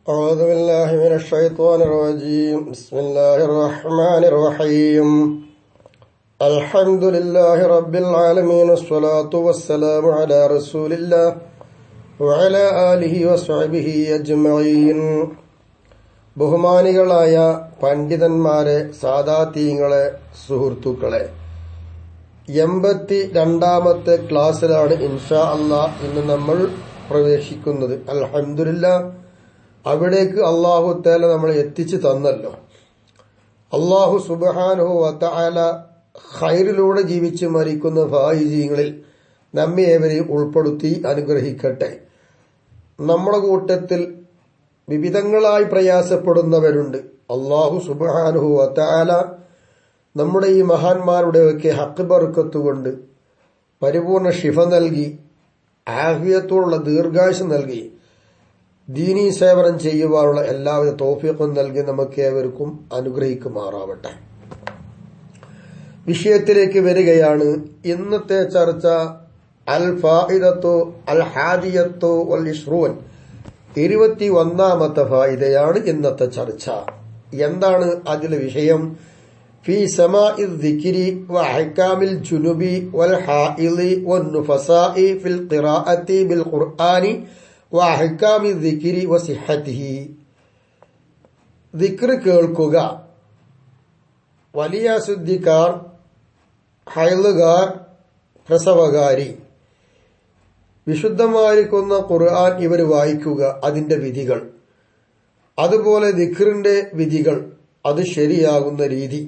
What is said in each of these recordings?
أعوذ بالله من الشيطان الرجيم. بسم الله الرحمن الرحيم. الحمد لله رب العالمين والصلاة والسلام على رسول الله وعلى آله وصحبه أجمعين. ബഹുമാനികളായ പണ്ഡിതന്മാരെ, സാദാതീങ്ങളെ, സുഹൃത്തുക്കളെ, 82ാമത്തെ ക്ലാസ്സിലാണ് ഇൻഷാ അല്ലാഹ് ഇന്ന് നമ്മൾ പ്രവേശിക്കുന്നത്. അൽഹംദുലില്ലാഹ്, അവിടേക്ക് അല്ലാഹു തആല നമ്മളെ എത്തിച്ചു തന്നല്ലോ. അല്ലാഹു സുബ്ഹാനഹു വ തആല ഖൈറിലൂടെ ജീവിച്ച് മരിക്കുന്ന ഫായിസീങ്ങളിൽ നമ്മെ ഏവരെയും ഉൾപ്പെടുത്തി അനുഗ്രഹിക്കട്ടെ. നമ്മുടെ കൂട്ടത്തിൽ വിവിധങ്ങളായി പ്രയാസപ്പെടുന്നവരുണ്ട്. അല്ലാഹു സുബ്ഹാനഹു വ തആല നമ്മുടെ ഈ മഹാന്മാരുടെയൊക്കെ ഹഖ് ബർക്കത്ത് കൊണ്ട് പരിപൂർണ ശിഫ നൽകി, ആഫിയത്തോടുള്ള ദീർഘായുസ് നൽകി, ദീനീ സേവനം ചെയ്യുവാനുള്ള എല്ലാവിധ തൗഫീഖും നൽകി നമുക്ക് ഏവർക്കും അനുഗ്രഹിക്കുമാറാവട്ടെ. വിഷയത്തിലേക്ക് വരികയാണ്. ഇന്നത്തെ ചർച്ച അൽ ഫായിദത്തു അൽ ഹാദിയത്തു വൽ ഇശ്റൂൻ, 21ാമത്തെ ഫായിദയാണ് ഇന്നത്തെ ചർച്ച. എന്താണ് അതിലെ വിഷയം? ഫീ സമാഇൽ ദിക്രി വ അഹ്കാമിൽ ജുനുബി വൽ ഹായിളി വൻ നുഫസാഇ ഫിൽ ഖിറാഅത്തി ബിൽ ഖുർആനി വ അഹ്കാമി ദിക്രി വ സിഹ്ഹതിഹി. ദിക്ർ കേൾക്കുക, വലിയ അശുദ്ധിക്കാർ, ഹൈളുകാർ, പ്രസവകാരി, വിശുദ്ധമായിരിക്കുന്ന ഖുർആൻ ഇവർ വായിക്കുക, അതിന്റെ വിധികൾ, അതുപോലെ ദിക്റിന്റെ വിധികൾ, അത് ശരിയാകുന്ന രീതി,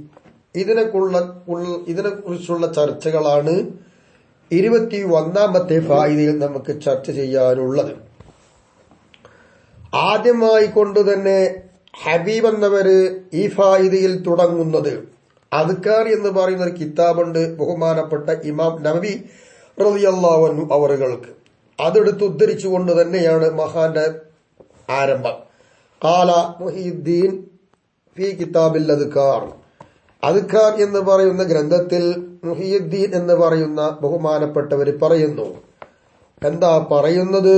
ഇതിനെക്കുറിച്ചുള്ള ചർച്ചകളാണ് 21ാമത്തെ ഫായിദയിൽ നമുക്ക് ചർച്ച ചെയ്യാനുള്ളത്. ആദ്യമായി കൊണ്ടുതന്നെ ഹബീബ് എന്നവര് ഈ ഫായിദയിൽ തുടങ്ങുന്നത് അദ്കാർ എന്ന് പറയുന്ന ഒരു കിതാബുണ്ട് ബഹുമാനപ്പെട്ട ഇമാം നബവി റളിയല്ലാഹു അൻഹു അവറുകൾക്ക്. അതെടുത്ത് ഉദ്ധരിച്ചുകൊണ്ട് തന്നെയാണ് മഹാന്റെ ആരംഭം. ഖാല മുഹീദ്ദീൻ ഫീ കിതാബിൽ അദ്കാർ. അദ്കാർ എന്ന് പറയുന്ന ഗ്രന്ഥത്തിൽ മുഹീദ്ദീൻ എന്ന് പറയുന്ന ബഹുമാനപ്പെട്ടവര് പറയുന്നു. എന്താ പറയുന്നത്?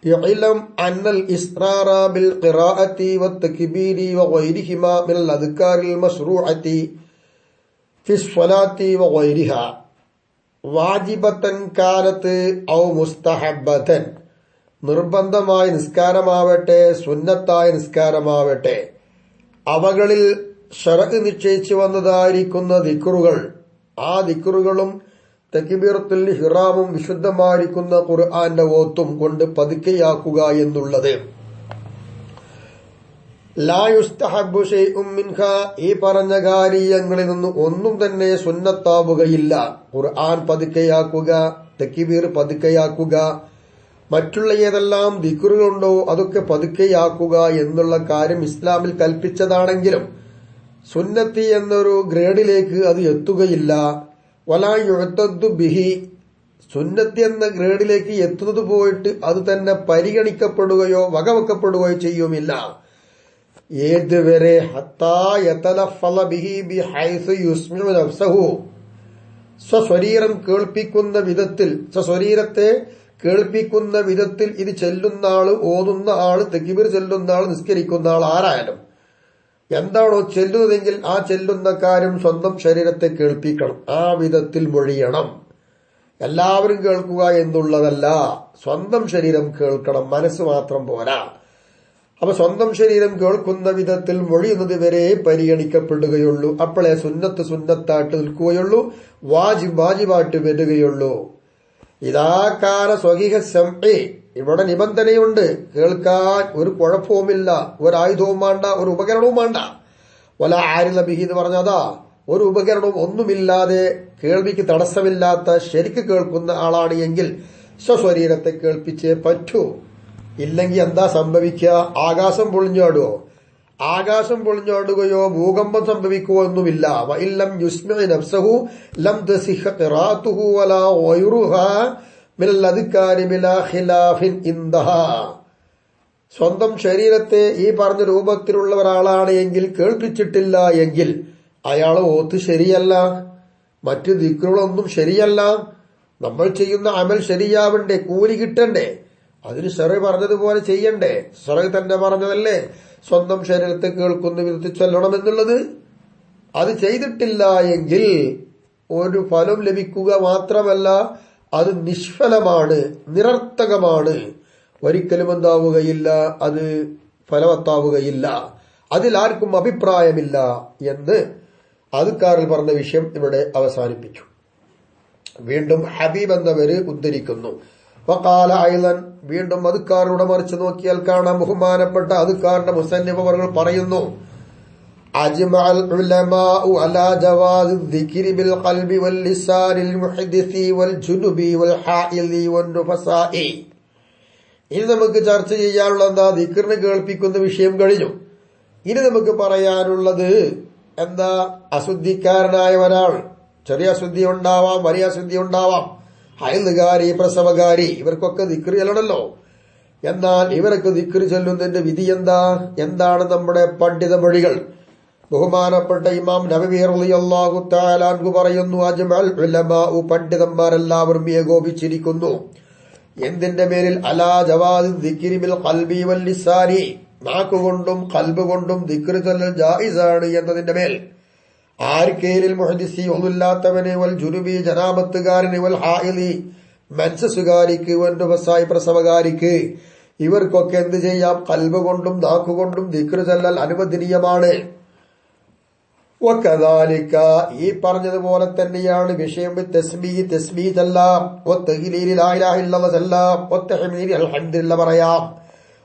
ഇഅ്ലം അന്നൽ ഇസ്റാറ ബിൽ ഖിറാഅത്തി വത്തക്ബീരി വഗൈരിഹിമാ മിനൽ അദ്കാരിൽ മശ്റൂഅത്തി ഫി സ്വലാത്തി വഗൈരിഹാ വാജിബത്തൻ കാനത്ത് ഔ മുസ്തഹബ്ബതൻ. നിർബന്ധമായ നിസ്കാരമാവട്ടെ, സുന്നത്തായ നിസ്കാരമാവട്ടെ, അവകളിൽ ശറഅ് നിശ്ചയിച്ചു വന്നതായിരിക്കുന്ന ദിക്റുകൾ, ആ ദിക്റുകളും തക്ബീറത്തുൽ ഇഹ്റാമും വിശുദ്ധമായിരിക്കുന്ന ഖുർആന്റെ ഓത്തും കൊണ്ട് പതുക്കെയാക്കുക എന്നുള്ളത്. ലാ യുസ്തഹബ്ബു ശൈഉം മിൻഹാ, ഈ പറഞ്ഞ കാര്യങ്ങളിൽ നിന്ന് ഒന്നും തന്നെ സുന്നത്താവുകയില്ല. ഖുർആൻ പതുക്കെയാക്കുക, തക്ബീർ പതുക്കെയാക്കുക, മറ്റുള്ള ഏതെല്ലാം ദിക്റുകളുണ്ടോ അതൊക്കെ പതുക്കെയാക്കുക എന്നുള്ള കാര്യം ഇസ്ലാമിൽ കൽപ്പിച്ചതാണെങ്കിലും സുന്നത്തി എന്നൊരു ഗ്രേഡിലേക്ക് അത് എത്തുകയില്ല. വലാ യുഅ്തദ്ദു ബിഹി, സുന്നത്തി എന്ന ഗ്രേഡിലേക്ക് എത്തുന്നത് പോയിട്ട് അത് തന്നെ പരിഗണിക്കപ്പെടുകയോ വകവെക്കപ്പെടുകയോ ചെയ്യുമില്ല. ഏതുവരെ? ഹത്താ യതലഫള ബിഹി ബിഹൈസു യുസ്മിഉ നഫ്സഹു, സ്വശരീരം കേൾപ്പിക്കുന്ന വിധത്തിൽ, സ്വശരീരത്തെ കേൾപ്പിക്കുന്ന വിധത്തിൽ ഇത് ചെല്ലുന്ന ആള്, ഓതുന്ന ആള്, തക്ബീർ ചെല്ലുന്ന ആള്, നിസ്കരിക്കുന്ന ആൾ ആരായാലും എന്താണോ ചെല്ലുന്നതെങ്കിൽ ആ ചെല്ലുന്ന കാര്യം സ്വന്തം ശരീരത്തെ കേൾപ്പിക്കണം, ആ വിധത്തിൽ മൊഴിയണം. എല്ലാവരും കേൾക്കുക എന്നുള്ളതല്ല, സ്വന്തം ശരീരം കേൾക്കണം, മനസ്സ് മാത്രം പോരാ. അപ്പൊ സ്വന്തം ശരീരം കേൾക്കുന്ന വിധത്തിൽ മൊഴിയുന്നത് വരെ പരിഗണിക്കപ്പെടുകയുള്ളൂ. അപ്പോഴേ സുന്നത്ത് സുന്നത്തായിട്ട് നിൽക്കുകയുള്ളൂ, വാജിബ് വാജിബായിട്ട് വരികയുള്ളൂ. ഇതാകാന സ്വഹീഹ സംഇ, ഇവിടെ നിബന്ധനയുണ്ട്. കേൾക്കാൻ ഒരു കുഴപ്പവുമില്ല, ഒരായുധവും വേണ്ട, ഒരു ഉപകരണവും വേണ്ട. വല ആരില ബിഹി എന്ന് പറഞ്ഞതാ, ഒരു ഉപകരണവും ഒന്നുമില്ലാതെ കേൾവിക്ക് തടസ്സമില്ലാത്ത ശരിക്ക് കേൾക്കുന്ന ആളാണ് എങ്കിൽ സ്വശരീരത്തെ കേൾപ്പിച്ചേ പറ്റൂ. ഇല്ലെങ്കിൽ എന്താ സംഭവിക്കുക? ആകാശം പൊളിഞ്ഞാടുവോ? ആകാശം പൊളിഞ്ഞാടുകയോ ഭൂകമ്പം സംഭവിക്കുകയോ ഒന്നുമില്ല. വഇല്ലം യുസ്മിഉ നഫ്സഹു ലം തസിഹ ഖിറാഅതുഹു വലാ ഗൈറുഹാ മിനൽ അദ്കാരി ബിലാ ഖിലാഫിൻ ഇൻദഹാ. സ്വന്തം ശരീരത്തെ ഈ പറഞ്ഞ രൂപത്തിലുള്ള ഒരാളാണ് എങ്കിൽ കേൾപ്പിച്ചിട്ടില്ല എങ്കിൽ അയാൾ ഓത്ത് ശരിയല്ല, മറ്റു ദിക്റുകളൊന്നും ശരിയല്ല. നമ്മൾ ചെയ്യുന്ന അമൽ ശരിയാവണ്ടേ, കൂലി കിട്ടണ്ടേ? അതിന് ശറഅ് പറഞ്ഞതുപോലെ ചെയ്യണ്ടേ? ശറഅ് തന്നെ പറഞ്ഞതല്ലേ സ്വന്തം ശരീരത്തെ കേൾക്കുന്ന വിധത്തിൽ ചൊല്ലണമെന്നുള്ളത്. അത് ചെയ്തിട്ടില്ല എങ്കിൽ ഒരു ഫലം ലഭിക്കുക മാത്രമല്ല, അത് നിഷ്ഫലമാണ്, നിരർത്ഥകമാണ്, ഒരിക്കലും എന്താവുകയില്ല, അത് ഫലവത്താവുകയില്ല, അതിലാർക്കും അഭിപ്രായമില്ല എന്ന് അദ്കാറിൽ പറഞ്ഞ വിഷയം ഇവിടെ അവസാനിപ്പിച്ചു. വീണ്ടും ഹബീബ് എന്നവര് ഉദ്ധരിക്കുന്നു, വഖാല അയ്ളൻ, വീണ്ടും അദ്കാറിലൂടെ മറിച്ച് നോക്കിയാൽ കാണാം ബഹുമാനപ്പെട്ട അദ്കാറിന്റെ മുസന്നിഫ് അവർ പറയുന്നു, അജ്മഅൽ ഉലമാഉ അലാ ജവാദി ദിക്രി ബിൽ ഖൽബി വൽ ലിസാനിൽ മുഹദ്ദിസി വൽ ജുനുബി വൽ ഹായിലി വൻ നുഫസാഇ. ഇനി നമുക്ക് ചർച്ച ചെയ്യാനുള്ള എന്താ? ദിക്റിനെ കേൾപ്പിക്കുന്ന വിഷയം കഴിഞ്ഞു. ഇനി നമുക്ക് പറയാനുള്ളത് എന്താ? അശുദ്ധിക്കാരനായ ഒരാൾ, ചെറിയ അശുദ്ധി ഉണ്ടാവാം, വലിയ അശുദ്ധി ഉണ്ടാവാം, ഹൈലുകാരി, പ്രസവകാരി, ഇവർക്കൊക്കെ ദിക്ർ ചെല്ലണമല്ലോ. എന്നാൽ ഇവർക്ക് ദിക്ർ ചൊല്ലുന്നതിന്റെ വിധി എന്താ? എന്താണ് നമ്മുടെ പണ്ഡിത മൊഴികൾ? ബഹുമാനപ്പെട്ട ഇമാം നബവി റളിയല്ലാഹു തആല അൻഹു പറയുന്നു, അജ്മഅൽ ഉലമാഉ, പണ്ഡിതന്മാരെല്ലാവരും ഏകോപിച്ചിരിക്കുന്നു എന്തിന്റെ പേരിൽ? അലാ ജവാദി ദിക്രി ബിൽ ഖൽബി വൽ ലിസാനി, നാക്കുകൊണ്ടും ഖൽബ് കൊണ്ടും ദിക്ർ ചൊല്ലൽ ജായിസാണ് എന്നതിന്റെ മേൽ. ആർക്കേലിൽ മുഹദ്ദിസി, ഒന്നുമില്ലാത്തവന്, വൽ ജുനുബി, ജനാബത്തുകാരന്, വൽ ഹായിലി, മെൻസസുകാരിക്ക്, വൻ നുഫസായി, പ്രസവകാരിക്ക്, ഇവർക്കൊക്കെ എന്ത് ചെയ്യാം? ഖൽബ് കൊണ്ടും നാക്കുകൊണ്ടും ദിക്ർ ചൊല്ലൽ അനുവദനീയമാണ്. വകദാലിക, ഈ പറഞ്ഞതുപോലെ തന്നെയാണ് വിഷയം. തസ്ബീഹ്, തസ്ബീഹ് ചൊല്ലാം, വതഹ്ലീൽ, ലാ ഇലാഹ ഇല്ലല്ലാഹ് ചൊല്ലാം, വതഹ്മീദ്, അൽഹംദുലില്ലാഹ് പറയാം,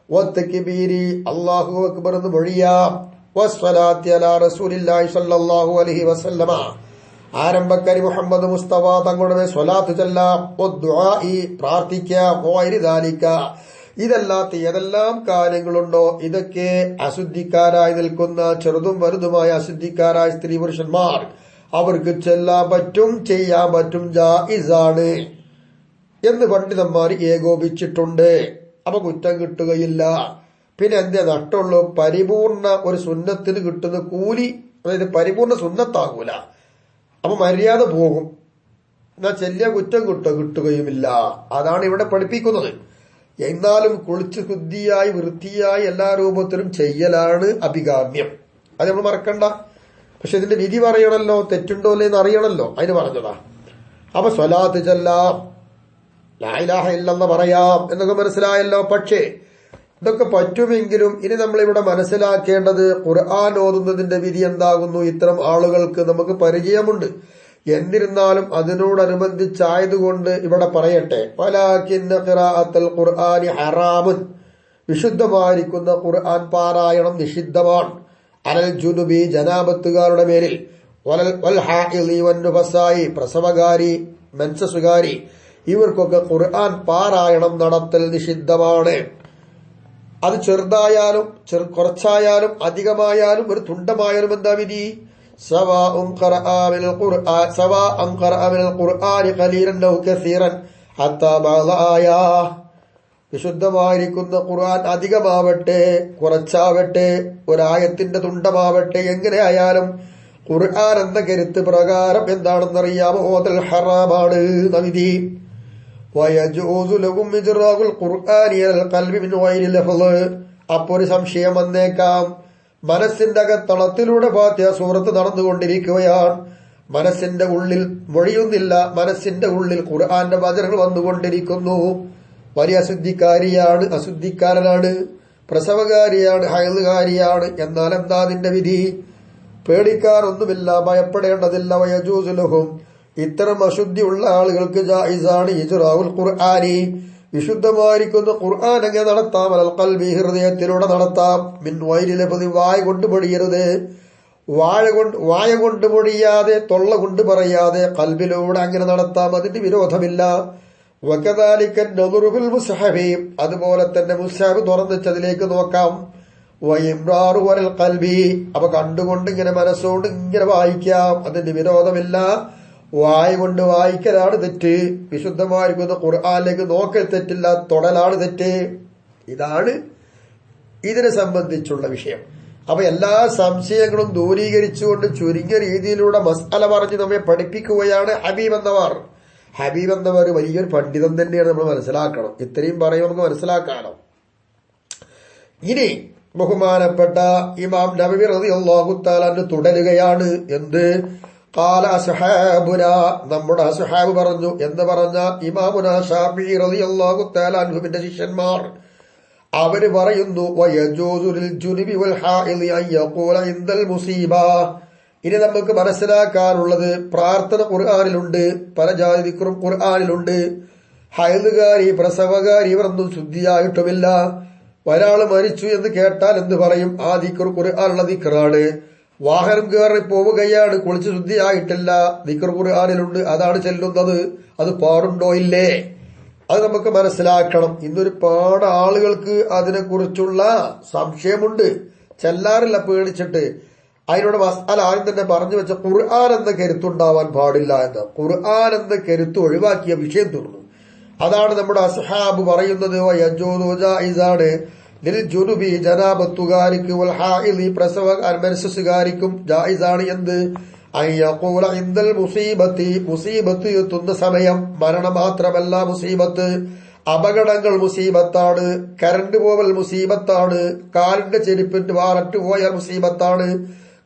വതക്ബീരി, അല്ലാഹു അക്ബർ എന്ന് മൊഴിയാം, വസ്സലാത്തി അലാ റസൂലില്ലാഹി സ്വല്ലല്ലാഹു അലൈഹി വസല്ലമ, ആരംഭക്കാരി മുഹമ്മദ് മുസ്തഫ തങ്ങളുടെ മേൽ സ്വലാത്ത് ചൊല്ലാം, വദ്ദുആഇ, പ്രാർത്ഥിക്കാം, വഗൈരി ദാലിക, ഇതല്ലാത്ത ഏതെല്ലാം കാര്യങ്ങളുണ്ടോ ഇതൊക്കെ അശുദ്ധിക്കാരായി നിൽക്കുന്ന ചെറുതും വലുതുമായ അശുദ്ധിക്കാരായ സ്ത്രീ പുരുഷന്മാർ അവർക്ക് ചെല്ലാൻ പറ്റും, ചെയ്യാൻ പറ്റും, ജായിസാണ് എന്ന് പണ്ഡിതന്മാർ ഏകോപിച്ചിട്ടുണ്ട്. അപ്പൊ കുറ്റം കിട്ടുകയില്ല. പിന്നെ എന്തേ നഷ്ടമുള്ളൂ? പരിപൂർണ ഒരു സുന്നത്തിന് കിട്ടുന്ന കൂലി, അതായത് പരിപൂർണ സുന്നത്താകൂല, അപ്പൊ മര്യാദ പോകും. എന്നാ ചെല്ലിയ കുറ്റം കിട്ടുകയുമില്ല. അതാണ് ഇവിടെ പഠിപ്പിക്കുന്നത്. എന്നാലും കുളിച്ച് ശുദ്ധിയായി വൃത്തിയായി എല്ലാ രൂപത്തിലും ചെയ്യലാണ് അഭികാമ്യം. അത് നമ്മൾ മറക്കണ്ട. പക്ഷെ ഇതിന്റെ വിധി പറയണല്ലോ, തെറ്റുണ്ടോ എന്ന് അറിയണല്ലോ, അതിന് പറഞ്ഞതാ. അപ്പൊ സ്വലാത്ത് ചെല്ലാം, ലാ ഇലാഹ ഇല്ലല്ലാഹ് പറയാം എന്നൊക്കെ മനസ്സിലായല്ലോ. പക്ഷേ ഇതൊക്കെ പറ്റുമെങ്കിലും ഇനി നമ്മളിവിടെ മനസ്സിലാക്കേണ്ടത് ഖുർആൻ ഓതുന്നതിന്റെ വിധി എന്താകുന്നു? ഇത്തരം ആളുകൾക്ക് നമുക്ക് പരിചയമുണ്ട്. എന്നിരുന്നാലും അതിനോടനുബന്ധിച്ചായതുകൊണ്ട് ഇവിടെ പറയട്ടെ, വലാകിന്ന ഖിറാഅത്തുൽ ഖുർആനി ഹറാമുൻ, വിശുദ്ധമായിരിക്കുന്ന ഖുർആൻ പാരായണം നിഷിദ്ധമാണ്. അലൽ ജുനുബി, ജനാബത്തുകാരുടെ മേലിൽ, വൽ ഹായിലി വൻ നുഫസായി, പ്രസവകാരി, മെൻസസുകാരി, ഇവർക്കൊക്കെ ഖുർആൻ പാരായണം നടത്തൽ നിഷിദ്ധമാണ്. അത് ചെറുതായാലും കുറച്ചായാലും അധികമായാലും ഒരു തുണ്ടമായാലും എന്താ വിധി? സവാഉൻ ഖറഅ മിനൽ ഖുർആനി ഖലീലൻ ഔ കസീറൻ ഹത്താ ബഅദ ആയാ, വിശുദ്ധമായിരിക്കുന്ന ഖുർആൻ അധികമാവട്ടെ കുറച്ചാവട്ടെ ഒരായത്തിന്റെ തുണ്ടമാവട്ടെ എങ്ങനെയായാലും ഖുർആൻ എന്ന കരുത്ത് പ്രകാരം എന്താണെന്നറിയാമോ? ഓതൽ ഹറാമാണ് വിധി. വയജൂസു ലഹും ഇജ്റാഉൽ ഖുർആനി അലൽ ഖൽബി മിൻ ഗൈരി ലഫ്ള്, അപ്പോൾ ഒരു സംശയം വന്നേക്കാം. മനസ്സിന്റെ അകത്തളത്തിലൂടെ ഫാത്തിഹ സൂറത്ത് നടന്നുകൊണ്ടിരിക്കുകയാണ്, മനസ്സിന്റെ ഉള്ളിൽ മൊഴിയുന്നില്ല, മനസ്സിന്റെ ഉള്ളിൽ ഖുർആന്റെ വചനങ്ങൾ വന്നുകൊണ്ടിരിക്കുന്നു. വലിയ അശുദ്ധിക്കാരിയാണ്, അശുദ്ധിക്കാരനാണ്, പ്രസവകാരിയാണ്, ഹൈലുകാരിയാണ്. എന്നാൽ എന്താ അതിന്റെ വിധി? പേടിക്കാനൊന്നുമില്ല, ഭയപ്പെടേണ്ടതില്ല. വയജൂസു ലഹും, ഇത്തരം അശുദ്ധിയുള്ള ആളുകൾക്ക് ജായിസാണ് ഇജ്റാഉൽ ഖുർആനി, വിശുദ്ധമായിരിക്കുന്ന ഖുർആൻ എങ്ങനെ നടത്താം? അലൽ ഖൽബി, ഹൃദയത്തിലൂടെ നടത്താം. മിൻ ഗൈരി ലഫ്ളി, വായ കൊണ്ട് പൊടിയരുത്, വായ കൊണ്ട് പൊടിയാതെ, തൊള്ള കൊണ്ട് പറയാതെ ഖൽബിലൂടെ അങ്ങനെ നടത്താം, അതിന് വിരോധമില്ല. വകദാലിക നദറു ഫിൽ മുസ്ഹഫി, അതുപോലെ തന്നെ മുസ്ഹഫ് തുറന്നിച്ചതിലേക്ക് നോക്കാം. വഇംറാറു വലൽ ഖൽബി, അപ്പൊ കണ്ടുകൊണ്ട് ഇങ്ങനെ മനസ്സോണ്ട് ഇങ്ങനെ വായിക്കാം, അതിന് വിരോധമില്ല. വായ കൊണ്ട് വായിക്കലാണ് തെറ്റ്, വിശുദ്ധമായിരിക്കുന്ന ഖുർആനിലേക്ക് നോക്കൽ തെറ്റില്ല, തൊടലാണ് തെറ്റ്. ഇതാണ് ഇതിനെ സംബന്ധിച്ചുള്ള വിഷയം. അപ്പൊ എല്ലാ സംശയങ്ങളും ദൂരീകരിച്ചുകൊണ്ട് ചുരുങ്ങിയ രീതിയിലൂടെ മസ്അല പറഞ്ഞ് നമ്മെ പഠിപ്പിക്കുകയാണ് ഹബീബ് എന്നവർ. ഹബീബ് എന്നവർ വലിയൊരു പണ്ഡിതൻ തന്നെയാണ് നമ്മൾ മനസ്സിലാക്കണം. ഇത്രയും പറയും നമുക്ക് മനസ്സിലാക്കാനോ. ഇനി ബഹുമാനപ്പെട്ട ഇമാം നബവി റളിയല്ലാഹു തആല തുടരുകയാണ്. എന്ത്? ഖാല അസ്ഹാബുന, നമ്മുടെ അസ്ഹാബ് പറഞ്ഞു എന്ന് പറഞ്ഞ ഇമാമുന ശാഫിഈ റളിയല്ലാഹു തആല അൻഹുവിന്റെ ശിഷ്യന്മാർ അവര് പറയുന്നു വയജൂസു ലിൽ ജുനുബി വൽ ഹായിദി അൻ യഖൂല ഇൻദൽ മുസീബ. ഇനി നമുക്ക് മനസ്സിലാക്കാനുള്ളത് പ്രാർത്ഥന ഖുർആനിലുണ്ട്, പല ജാതി ദിക്റും ഖുർആനിലുണ്ട്. ഹൈദുകാരി പ്രസവകാരി ഇവരൊന്നും ശുദ്ധിയായിട്ടുമില്ല. ഒരാള് മരിച്ചു എന്ന് കേട്ടാൽ എന്ത് പറയും? ആ ദിക്ർ ഖുർആനുള്ള ദിക്റാണ്. വാഹനം കയറി പോവുകയാണ്, കുളിച്ച് ശുദ്ധിയായിട്ടില്ല, ദിക്ർ ഖുർആനിലുണ്ട്, അതാണ് ചെല്ലുന്നത്. അത് പാടുണ്ടോ ഇല്ലേ? അത് നമുക്ക് മനസ്സിലാക്കണം. ഇന്നൊരുപാട് ആളുകൾക്ക് അതിനെക്കുറിച്ചുള്ള സംശയമുണ്ട്, ചെല്ലാറില്ല പേടിച്ചിട്ട്. അതിനോട് മസ്അല ആദ്യം തന്നെ പറഞ്ഞു വെച്ച ഖുർആൻ എന്ന കരുത്തുണ്ടാവാൻ പാടില്ല എന്ന്. ഖുർആൻ എന്ന കരുത്ത് ഒഴിവാക്കിയ വിഷയം തീർന്നു. അതാണ് നമ്മുടെ അസ്ഹാബ് പറയുന്നത് ജായിസാണ് ലിൽ ജുനുബി ജനാബത്തുകാരിക്ക് വൽ ഹായിദി പ്രസവകാരിക്കും ജായിസാണ്. എന്ത്? അയ്യഖൂല ഇൻദൽ മുസീബത്തി, മുസീബത്ത് എത്തുന്ന സമയം. മരണം മാത്രമല്ല മുസീബത്ത്, അപകടങ്ങൾ മുസീബത്താണ്, കരണ്ട് പോവൽ മുസീബത്താണ്, കാലിന്റെ ചെരുപ്പിന്റെ വാററ്റ് പോയാൽ മുസീബത്താണ്,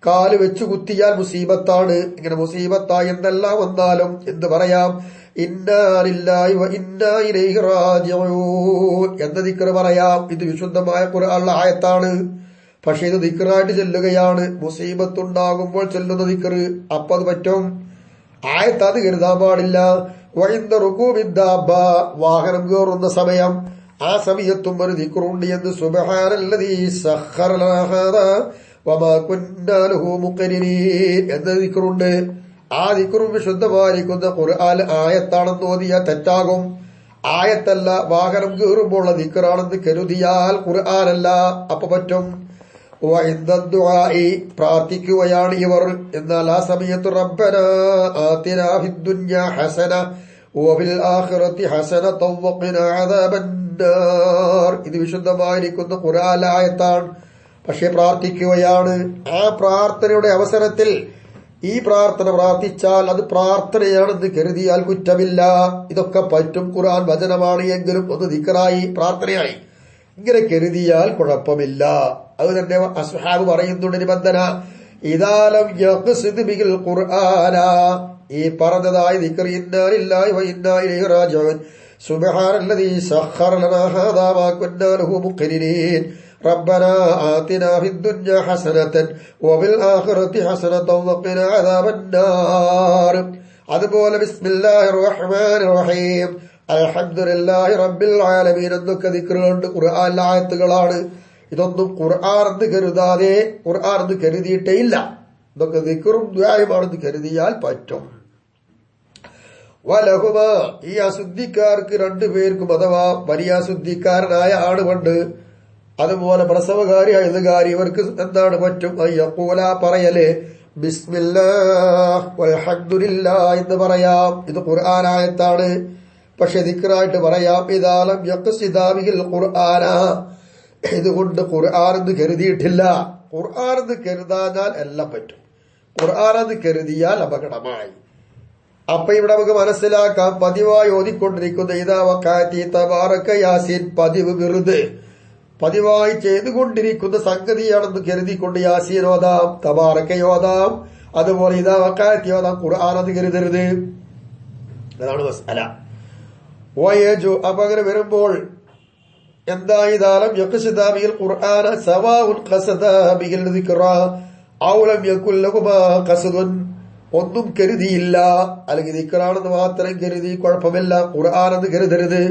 കാല് വെച്ചു കുത്തിയാൽ മുസീബത്താണ്. ഇങ്ങനെ മുസീബത്തായി എന്തെല്ലാം വന്നാലും എന്ത് പറയാം? ഇന്നാ ലില്ലാഹി വ ഇന്നാ ഇലൈഹി റാജിഊൻ എന്ന ദിക്ർ പറയാം. ഇത് വിശുദ്ധമായ ഖുർആനിലെ ആയത്താണ്. പക്ഷെ ഇത് ദിക്റായിട്ട് ചെല്ലുകയാണ്. മുസീബത്തുണ്ടാകുമ്പോൾ ചെല്ലുന്ന ദിക്ർ അപ്പൊ അത് പറ്റും. ആയത്ത് അത് കരുതാൻ പാടില്ല. വഇൻദ റുകൂബിദ്ദാബ, വാഹനം കയറുന്ന സമയം, ആ സമയത്തും ഒരു ദിക്റുണ്ട്. എന്ന് സുബ്ഹാനല്ലദീ സഖറ ലനാ ഹാദാ വമാ കുന്നാ ലഹു മുഖരിനീൻ എന്ന ദിക്റുണ്ട്. ആ ദിക്റും വിശുദ്ധമായിരിക്കുന്ന ഖുർആൻ ആയത്താണെന്ന് ഓതിയാൽ തെറ്റാകും. ആയത്തല്ല, വാഹനം കയറുമ്പോൾ ദിക്റാണെന്ന് കരുതിയാൽ ഖുർആനല്ല, അപ്പൊ പറ്റും. പ്രാർത്ഥിക്കുകയാണ് ഇവർ. എന്നാൽ ആ സമയത്ത് റബ്ബനാ ആതിനാ ഫിദ്ദുനിയാ ഹസന വഫിൽ ആഖിറതി ഹസനതൻ വഖിനാ അദാബന്നാർ. ഇത് വിശുദ്ധമായിരിക്കുന്ന ഖുർആൻ ആയത്താണ്. പക്ഷെ പ്രാർത്ഥിക്കുകയാണ്. ആ പ്രാർത്ഥനയുടെ അവസരത്തിൽ ഈ പ്രാർത്ഥന പ്രാർത്ഥിച്ചാൽ അത് പ്രാർത്ഥനയാണെന്ന് കരുതിയാൽ കുറ്റമില്ല. ഇതൊക്കെ പറ്റും. ഖുർആൻ വചനമാണ് എങ്കിലും ഒന്ന് ദിക്റായി, പ്രാർത്ഥനയായി, ഇങ്ങനെ കരുതിയാൽ കുഴപ്പമില്ല. അത് തന്നെ അസ്ഹാബ് പറയുന്നുണ്ട് നിബന്ധന. ഇദാലം യഖ്സിദ് ബിൽ ഖുർആന, ഈ പറഞ്ഞതായ ദിക്ർ ഇന്നാ ലില്ലാഹി വ ഇന്നാ ഇലൈഹി റാജിഊൻ സുബ്ഹാനല്ലദീ സഖറ ലനാ ഹാദാ മാ കുന്നാ ലഹു മുഖരിനീൻ റബ്ബനാ ആതിനാ ഫിദ്ദുനിയാ ഹസനതൻ വഫിൽ ആഖിറതി ഹസനതൻ വഖിനാ അദാബന്നാർ. അതുപോലെ ബിസ്മില്ലാഹിർ റഹ്മാനിർ റഹീം അൽഹംദുലില്ലാഹി റബ്ബിൽ ആലമീൻ എന്നൊക്കെ ദിക്റുകളുണ്ട്. ഖുർആനിലെ ആയത്തുകളാണ്. ഇതൊന്നും ഖുർആൻ എന്ന് കരുതാതെ, ഖുർആൻ എന്ന് കരുതിയിട്ടേ ഇല്ല. ഇതൊക്കെ ദിക്റും ദുആയുമാണെന്ന് കരുതിയാൽ പറ്റും. വലഹുമ, ഈ അശുദ്ധിക്കാർക്ക് രണ്ടുപേർക്കും, അഥവാ വലിയ അശുദ്ധിക്കാരനായ ആണ് പണ്ട്, അതുപോലെ പ്രസവകാരി അഴുതുകാരി, ഇവർക്ക് എന്താണ് പറ്റും? യഖൂല പറയല് ബിസ്മില്ലാഹ് വൽഹംദുലില്ലാഹ് എന്ന് പറയാം. ഇത് ഖുർആൻ ആയത്താണ്. പക്ഷെ ദിക്റായിട്ട് പറയാം. ഇദാലം യഖ്സിദ ബിൽ ഖുർആന, ഇതുകൊണ്ട് ഖുർആൻ എന്ന് കരുതിയിട്ടില്ല. ഖുർആൻ എന്ന് കരുതാഞ്ഞാൽ എല്ലാം പറ്റും. ഖുർആൻ എന്ന് കരുതിയാൽ അപകടമായി. അപ്പൊ ഇവിടെ നമുക്ക് മനസ്സിലാക്കാം, പതിവായി ഓതിക്കൊണ്ടിരിക്കുന്ന ഇദാ വഖഅതി തബാറക യാസീൻ, പതിവ് വെറുതെ പതിവായി ചെയ്തുകൊണ്ടിരിക്കുന്ന സംഗതിയാണെന്ന് കരുതിക്കൊണ്ട് യാസീൻ ഓതാം, തബാറക ഓതാം, അതുപോലെ ഇദാ വഖഅതി ഓതാം. ഖുർആൻ എന്ന് കരുതരുത്. അതാണ് മസ്അല. വയജു, അപ്പൊ അങ്ങനെ വരുമ്പോൾ എന്താ? ഇദാലം യഖ്സിദ ബിൽ ഖുർആന സവാഉൻ ഖസദ ബിൽ ദിക്റ ഔ ലം യകുൽ ലഹുമാ ഖസ്ദുൻ, ഒന്നും കരുതിയില്ല, അല്ലെങ്കിൽ ദിക്റാണെന്ന് മാത്രം കരുതി, കുഴപ്പമില്ല. ഖുർആൻ എന്ന് കരുതരുത്.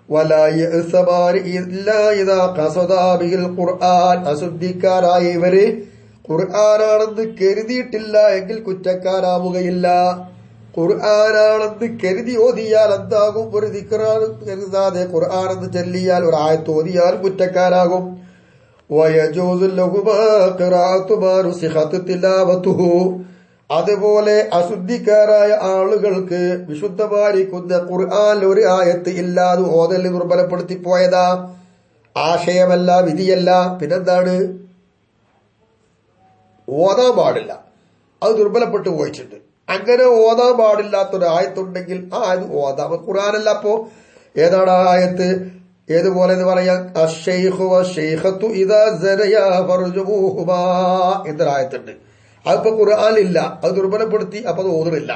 വലാ യഅ്സമാനി ഇല്ലാ ഇദാ ഖസദ ബിൽ ഖുർആൻ, അശുദ്ധിക്കാരായ ഇവര് ഖുർആനാണെന്ന് കരുതിയിട്ടില്ല എങ്കിൽ കുറ്റക്കാരാവുകയില്ല. ഖുർആനാണെന്ന് കരുതി ഓതിയാൽ എന്താകും? ഒരു ദിക്റാണ് കരുതാതെ ഖുർആനെന്ന് ചൊല്ലിയാൽ, ഒരു ആയത്ത് ഓതിയാൽ കുറ്റക്കാരാകും. വയജൂസു ലഹുമാ ഖിറാഅതു മാ നുസിഖത് തിലാവതുഹു, അതുപോലെ അശുദ്ധിക്കാരായ ആളുകൾക്ക് വിശുദ്ധമായിരിക്കുന്ന ഖുർആനിൽ ഒരു ആയത്ത് ഇല്ലാതെ ഓതൽ ദുർബലപ്പെടുത്തി പോയതാ. ആശയമല്ല, വിധിയല്ല, പിന്നെന്താണ്? ഓതാൻ പാടില്ല, അത് ദുർബലപ്പെട്ടു പോയിട്ടുണ്ട്. അങ്ങനെ ഓതാൻ പാടില്ലാത്തൊരായത്തുണ്ടെങ്കിൽ ആ ആയത് ഓതാം. ഖുർആനല്ല. അപ്പോ ഏതാണ് ആ ആയത്ത്? ഏതുപോലെ എന്ന് പറയാം, എന്നൊരായത്തുണ്ട്. അതിപ്പോ ഖുർആനില്ല, അത് ദുർബലപ്പെടുത്തി, അപ്പൊ അത് ഓതുന്നില്ല.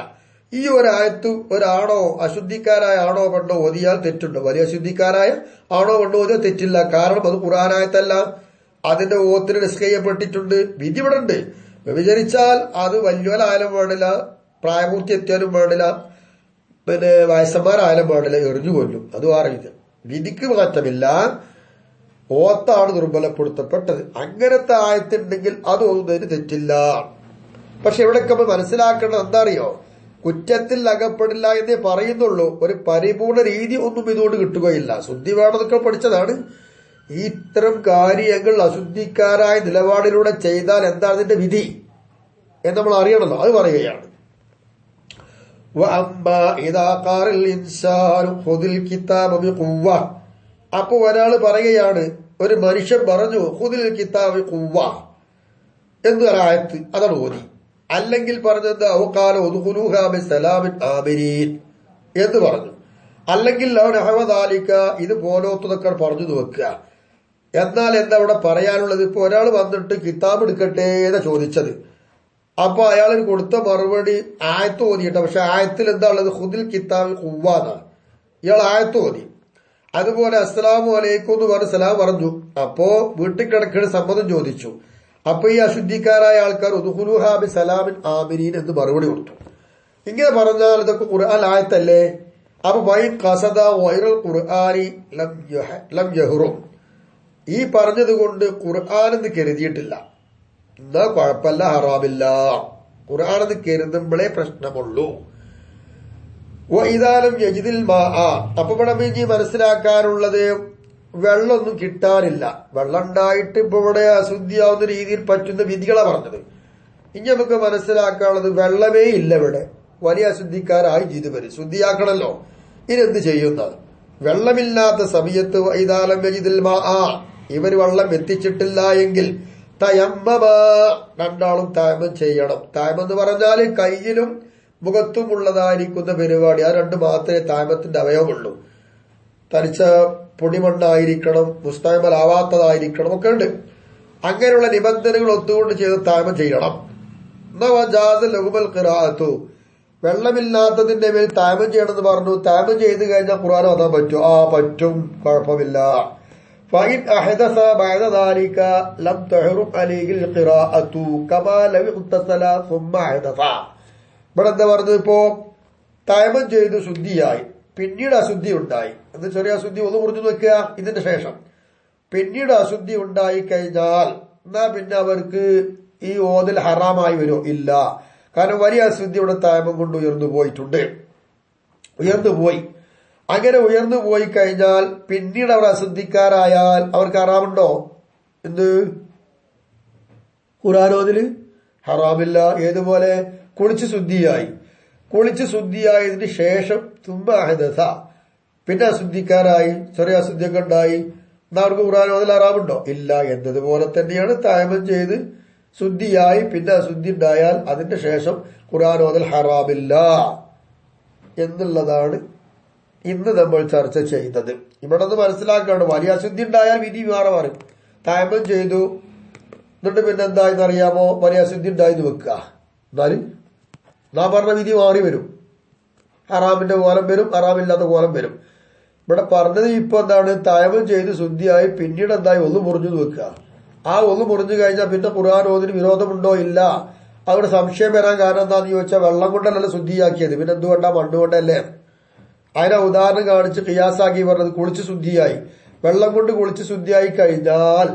ഈ ഒരായത്ത് ഒരാണോ അശുദ്ധിക്കാരായ ആണോ പെണ്ണോ ഓതിയാൽ തെറ്റുണ്ട്. വലിയ അശുദ്ധിക്കാരായ ആണോ പെണ്ണോ ഓതിയാൽ തെറ്റില്ല. കാരണം അത് ഖുർആനായത്തല്ല, അതിന്റെ ഓത്തിന് റിസ്ക് ചെയ്യപ്പെട്ടിട്ടുണ്ട്. വിധി ഇവിടെ ഉണ്ട്. വ്യഭിചരിച്ചാൽ അത് വലിയവരായാലും പാടില്ല, പ്രായപൂർത്തി എത്തിയാലും പാടില്ല, പിന്നെ വയസ്സന്മാരായാലും പാടില്ല, എറിഞ്ഞു കൊല്ലും. അത് അറിയില്ല. വിധിക്ക് മാറ്റമില്ല, ഓത്താണ് ദുർബലപ്പെടുത്തപ്പെട്ടത്. അങ്ങനത്തെ ആയത്തുണ്ടെങ്കിൽ അത് ഒന്നതിന് തെറ്റില്ല. പക്ഷെ ഇവിടെയൊക്കെ നമ്മൾ മനസ്സിലാക്കേണ്ടത് എന്താ അറിയോ? കുറ്റത്തിൽ അകപ്പെടില്ല എന്നേ പറയുന്നുള്ളൂ. ഒരു പരിപൂർണ രീതി ഒന്നും ഇതുകൊണ്ട് കിട്ടുകയില്ല. ശുദ്ധി വേണമെന്നൊക്കെ പഠിച്ചതാണ്. ഈ ഇത്തരം കാര്യങ്ങൾ അശുദ്ധിക്കാരായ നിലപാടിലൂടെ ചെയ്താൽ എന്താണ് അതിന്റെ വിധി എന്ന് നമ്മൾ അറിയണല്ലോ. അത് പറയുകയാണ്. അപ്പൊ ഒരാൾ പറയുകയാണ്, ഒരു മനുഷ്യൻ പറഞ്ഞു ഖുദിൽ കിതാബ് ഖുവ്വ എന്നൊരായത്ത്, അതാണ് ഓതി. അല്ലെങ്കിൽ പറഞ്ഞത് ഔഖാല ഉദ്ഖുലൂഹാ ബിസലാമിൻ ആമിരീൻ എന്ന് പറഞ്ഞു. അല്ലെങ്കിൽ ഇത് പോലോത്തതൊക്കെ പറഞ്ഞു വെക്കുക. എന്നാൽ എന്താ ഇവിടെ പറയാനുള്ളത്? ഇപ്പൊ ഒരാൾ വന്നിട്ട് കിതാബ് എടുക്കട്ടെ എന്ന് ചോദിച്ചത്. അപ്പൊ അയാളിന് കൊടുത്ത മറുപടി ആയത്ത് ഓതിയിട്ട. പക്ഷെ ആയത്തിൽ എന്താ ഉള്ളത്? ഖുദിൽ കിതാബ് ഖുവ്വ എന്നാണ്. ഇയാൾ ആയത്ത് ഓതി. അതുപോലെ അസ്സലാമു അലൈക്കും എന്ന് പറഞ്ഞ് സലാം പറഞ്ഞു. അപ്പോ വീട്ടിൽ കിടക്കുന്ന സമ്മതം ചോദിച്ചു. അപ്പൊ ഈ അശുദ്ധിക്കാരായ ആൾക്കാർ ഉദ്ഖുലൂഹാ ബിസലാമിൻ ആമിരീൻ എന്ന് മറുപടി കൊടുത്തു. ഇങ്ങനെ പറഞ്ഞാൽ ഇതൊക്കെ ഖുർആൻ ആയത്തല്ലേ? അപ്പൊ വൈ ഖസദ വൈറൽ ഖുർആനി ലം യഹ്റും, ഈ പറഞ്ഞത് കൊണ്ട് ഖുർആനെന്ന് കരുതിയിട്ടില്ല, എന്നാ കുഴപ്പമില്ല, ഹറാമില്ല. ഖുർആനെന്ന് കരുതുമ്പോഴേ പ്രശ്നമുള്ളൂ. ഇതാലും യജിദിൽ മാ, അപ്പൊ ഇവിടെ ഇനി മനസ്സിലാക്കാനുള്ളത് വെള്ളമൊന്നും കിട്ടാനില്ല. വെള്ളം ഉണ്ടായിട്ട് ഇപ്പൊ ഇവിടെ അശുദ്ധിയാവുന്ന രീതിയിൽ പറ്റുന്ന വിധികളാണ് പറഞ്ഞത്. ഇനി നമുക്ക് മനസ്സിലാക്കാനുള്ളത് വെള്ളമേ ഇല്ല ഇവിടെ, വലിയ അശുദ്ധിക്കാരായി ചെയ്തു വരും, ശുദ്ധിയാക്കണല്ലോ. ഇതെന്ത് ചെയ്യുന്നത്? വെള്ളമില്ലാത്ത സമയത്ത് ഇതാലം യജിദിൽ മാ, ഇവർ വെള്ളം എത്തിച്ചിട്ടില്ല എങ്കിൽ തയമ്മമ, രണ്ടാളും തയമം ചെയ്യണം. തയമം എന്ന് പറഞ്ഞാല് കയ്യിലും മുഖത്തുമുള്ളതായിരിക്കുന്ന പരിപാടി. ആ രണ്ട് മാത്രമേ താമത്തിന്റെ അവയവമുള്ളൂ. തരിച്ച പൊടിമണ്ണായിരിക്കണം, മുസ്താമലാവാത്തതായിരിക്കണം, ഒക്കെ ഉണ്ട്. അങ്ങനെയുള്ള നിബന്ധനകൾ ഒത്തുകൊണ്ട് ചെയ്ത് താമം ചെയ്യണം. ലഹുമൽ ഖിറാഅത്തു, വെള്ളമില്ലാത്തതിന്റെ മേൽ താമം ചെയ്യണമെന്ന് പറഞ്ഞു. താമം ചെയ്ത് കഴിഞ്ഞാൽ ഖുർആൻ ഓതാൻ പറ്റും? പറ്റും, കുഴപ്പമില്ല. ഫഇൻ അഹദസ ബഅദ ദാലിക ലം തഹറും അലൈഹിൽ ഖിറാഅത്തു കമാ ലം ഇഗ്തസല സുമ്മ അഹദസ. ഇവിടെ എന്താ പറഞ്ഞത്? ഇപ്പോ തയമം ചെയ്തു, ശുദ്ധിയായി, പിന്നീട് അശുദ്ധി ഉണ്ടായി. എന്ന് ചെറിയ അശുദ്ധി ഒന്ന് മുറിഞ്ഞു വെക്കുക. ഇതിന്റെ ശേഷം പിന്നീട് അശുദ്ധി ഉണ്ടായി കഴിഞ്ഞാൽ എന്നാ പിന്നെ അവർക്ക് ഈ ഓതിൽ ഹറാമായി വരുമോ? ഇല്ല. കാരണം വലിയ അശുദ്ധി ഇവിടെ തയമം കൊണ്ട് ഉയർന്നു പോയിട്ടുണ്ട്, ഉയർന്നു പോയി. അങ്ങനെ ഉയർന്നു പോയി കഴിഞ്ഞാൽ പിന്നീട് അവർ അശുദ്ധിക്കാരായാൽ അവർക്ക് ഹറാമുണ്ടോ? എന്ത്? ഖുർആനോദില് ഹറാമില്ല. ഏതുപോലെ? കുളിച്ച് ശുദ്ധിയായി, കുളിച്ച് ശുദ്ധിയായതിന് ശേഷം തുമ്പ അഹദസ, പിന്നെ അശുദ്ധിക്കാരായി, ചെറിയ അശുദ്ധിയൊക്കെ ഉണ്ടായി, എന്നാ അവർക്ക് ഖുർആനോദിൽ ഹറാമുണ്ടോ? ഇല്ല. എന്നതുപോലെ തന്നെയാണ് തയമം ചെയ്ത് ശുദ്ധിയായി പിന്നെ അശുദ്ധി ഉണ്ടായാൽ അതിന്റെ ശേഷം ഖുർആനോദിൽ ഹറാമില്ല എന്നുള്ളതാണ് ഇന്ന് നമ്മൾ ചർച്ച ചെയ്തത്. ഇവിടെ നിന്ന് മനസ്സിലാക്കാണ്, വലിയ അശുദ്ധി ഉണ്ടായാൽ വിധി വേറെ മാറും. തയമം ചെയ്തു എന്നിട്ട് പിന്നെ എന്തായെന്ന് അറിയാമോ? വലിയ അശുദ്ധി ഉണ്ടായെന്ന് വെക്കുക, എന്നാല് നാം പറഞ്ഞ വിധി മാറി വരും. ഹറാമിന്റെ കോലം വരും, ഹറാമില്ലാത്ത കോലം വരും. ഇവിടെ പറഞ്ഞത് ഇപ്പൊ എന്താണ്? തയമം ചെയ്ത് ശുദ്ധിയായി പിന്നീട് എന്തായി? ഒന്ന് മുറിഞ്ഞു വെക്കുക. ആ ഒന്ന് മുറിഞ്ഞു കഴിഞ്ഞാൽ പിന്നെ ഖുർആൻ ഓതിന് വിരോധമുണ്ടോ? ഇല്ല. അവിടെ സംശയം വരാൻ കാരണം എന്താന്ന് ചോദിച്ചാൽ വെള്ളം കൊണ്ടല്ലല്ലോ ശുദ്ധിയാക്കിയത്, പിന്നെ എന്തുകൊണ്ടാ? മണ്ണുകൊണ്ടല്ലേ. അതിനെ ഉദാഹരണം കാണിച്ച് ഖിയാസാക്കി പറഞ്ഞത് കുളിച്ച് ശുദ്ധിയായി, വെള്ളം കൊണ്ട് കുളിച്ച് ശുദ്ധിയായി കഴിഞ്ഞാൽ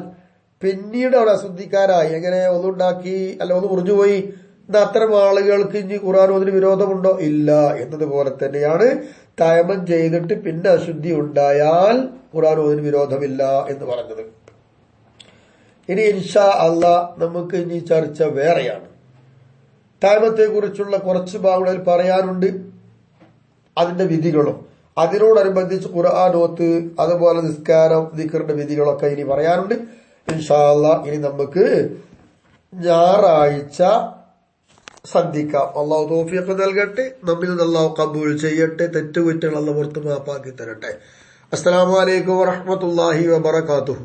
പിന്നീട് അവിടെ അശുദ്ധിക്കാരായി. എങ്ങനെ? ഒന്നുണ്ടാക്കി, അല്ല ഒന്ന് മുറിഞ്ഞുപോയി. എന്നാ അത്തരം ആളുകൾക്ക് ഇനി ഖുർആൻ ഓതിന് വിരോധമുണ്ടോ? ഇല്ല. എന്നതുപോലെ തന്നെയാണ് തയമം ചെയ്തിട്ട് പിന്നെ അശുദ്ധി ഉണ്ടായാൽ ഖുർആൻ ഓതിന് വിരോധമില്ല എന്ന് പറഞ്ഞത്. ഇനി ഇൻഷാ അല്ലാഹ് നമുക്ക് ഇനി ചർച്ച വേറെയാണ്. തയമത്തെ കുറിച്ചുള്ള കുറച്ച് ഭാഗങ്ങളിൽ പറയാനുണ്ട്, അതിന്റെ വിധികളും അതിനോടനുബന്ധിച്ച് ഖുർആൻ ഓത്ത്, അതുപോലെ നിസ്കാരം, ദിക്റിന്റെ വിധികളൊക്കെ ഇനി പറയാനുണ്ട്. ഇൻഷാ അല്ലാഹ് ഇനി നമുക്ക് ഞായറാഴ്ച ശ്രദ്ധിക്കാം. അള്ളാഹു തൗഫീഖ് നൽകട്ടെ, നമ്മിൽ നിന്ന് അള്ളാഹു കബൂൽ ചെയ്യട്ടെ, തെറ്റുകുറ്റങ്ങൾ അള്ളാഹു പുറത്ത് മാപ്പാക്കി തരട്ടെ. അസ്സലാമു അലൈക്കും വറഹ്മത്തുള്ളാഹി വബറകാതുഹു.